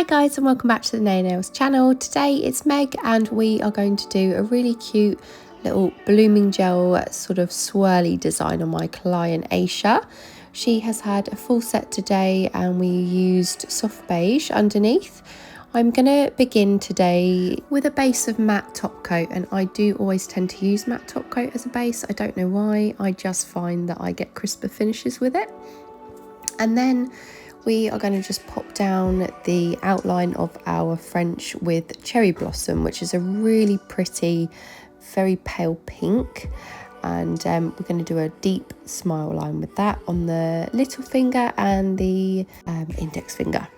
Hi guys, and welcome back to the Nails channel. Today it's Meg and we are going to do a really cute little blooming gel sort of swirly design on my client Aisha. She has had a full set today and we used soft beige underneath. I'm going to begin today with a base of matte top coat, and I do always tend to use matte top coat as a base. I don't know why, I just find that I get crisper finishes with it. And then we are going to just pop down the outline of our French with Cherry Blossom, which is a really pretty, very pale pink. And we're going to do a deep smile line with that on the little finger and the index finger.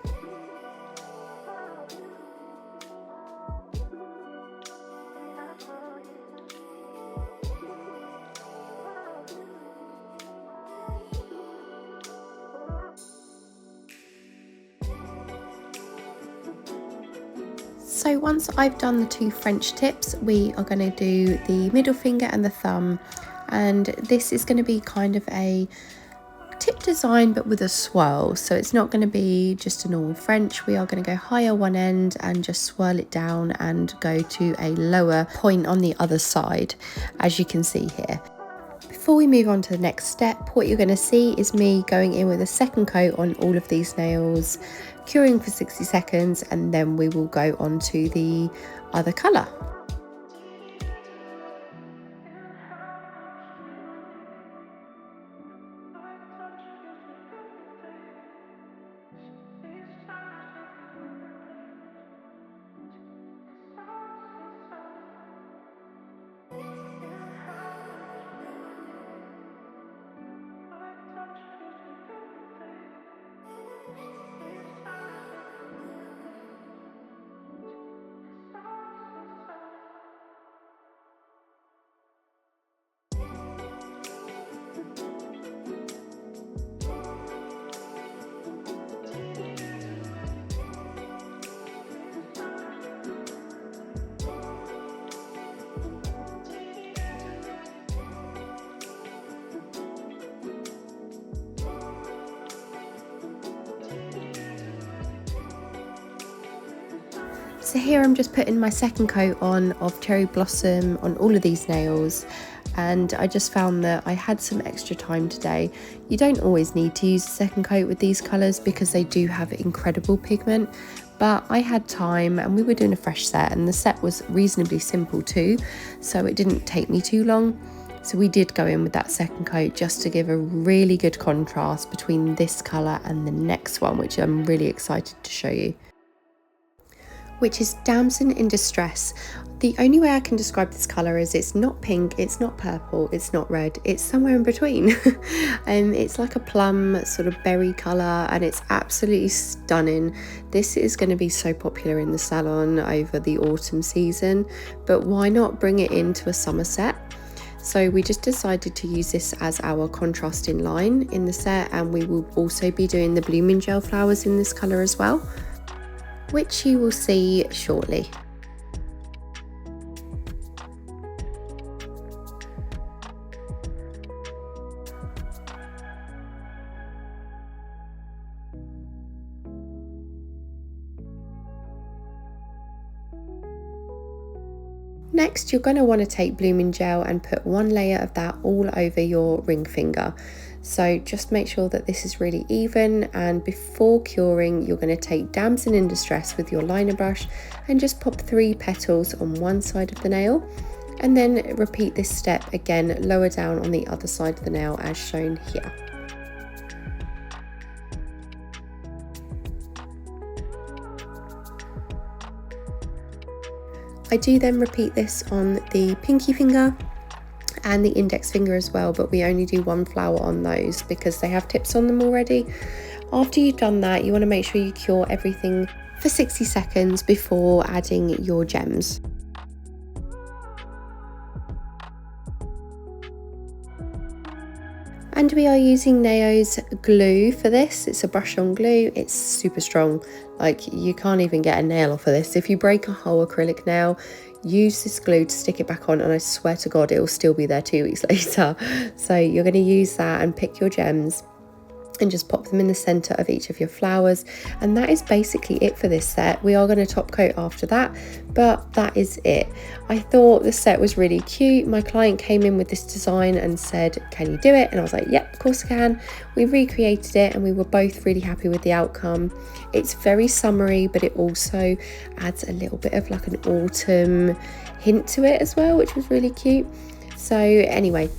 So once I've done the two French tips, we are going to do the middle finger and the thumb, and this is going to be kind of a tip design but with a swirl. So it's not going to be just a normal French. We are going to go higher one end and just swirl it down and go to a lower point on the other side, as you can see here. Before we move on to the next step, what you're going to see is me going in with a second coat on all of these nails, curing for 60 seconds, and then we will go on to the other colour. So here I'm just putting my second coat on of Cherry Blossom on all of these nails, and I just found that I had some extra time today. You don't always need to use a second coat with these colours because they do have incredible pigment, but I had time and we were doing a fresh set and the set was reasonably simple too, so it didn't take me too long. So we did go in with that second coat just to give a really good contrast between this colour and the next one, which I'm really excited to show you, which is Damson In Distress. The only way I can describe this colour is it's not pink, it's not purple, it's not red, it's somewhere in between. It's like a plum sort of berry colour and it's absolutely stunning. This is going to be so popular in the salon over the autumn season, but why not bring it into a summer set? So we just decided to use this as our contrasting line in the set, and we will also be doing the blooming gel flowers in this colour as well, which you will see shortly. Next, you're going to want to take blooming gel and put one layer of that all over your ring finger. So just make sure that this is really even, and before curing you're going to take Damson In Distress with your liner brush and just pop 3 petals on one side of the nail, and then repeat this step again lower down on the other side of the nail as shown here. I do then repeat this on the pinky finger and the index finger as well, but we only do one flower on those because they have tips on them already. After you've done that, you want to make sure you cure everything for 60 seconds before adding your gems. And we are using Naio's glue for this. It's a brush on glue. It's super strong. Like, you can't even get a nail off of this. If you break a whole acrylic nail, use this glue to stick it back on, and I swear to God it will still be there 2 weeks later. So you're going to use that and pick your gems. and just pop them in the center of each of your flowers. And that is basically it for this set. We are going to top coat after that, but that is it. I thought the set was really cute. My client came in with this design and said, can you do it? And I was like, yep, of course I can. We recreated it and we were both really happy with the outcome. It's very summery, but it also adds a little bit of like an autumn hint to it as well, which was really cute. So anyway,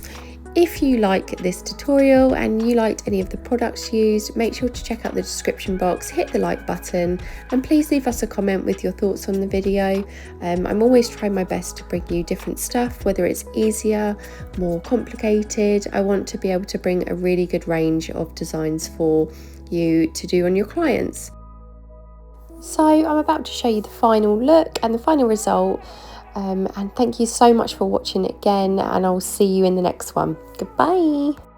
if you like this tutorial and you liked any of the products used, make sure to check out the description box, hit the like button, and please leave us a comment with your thoughts on the video. I'm always trying my best to bring you different stuff, whether it's easier, more complicated. I want to be able to bring a really good range of designs for you to do on your clients. So I'm about to show you the final look and the final result. And thank you so much for watching again, and I'll see you in the next one. Goodbye.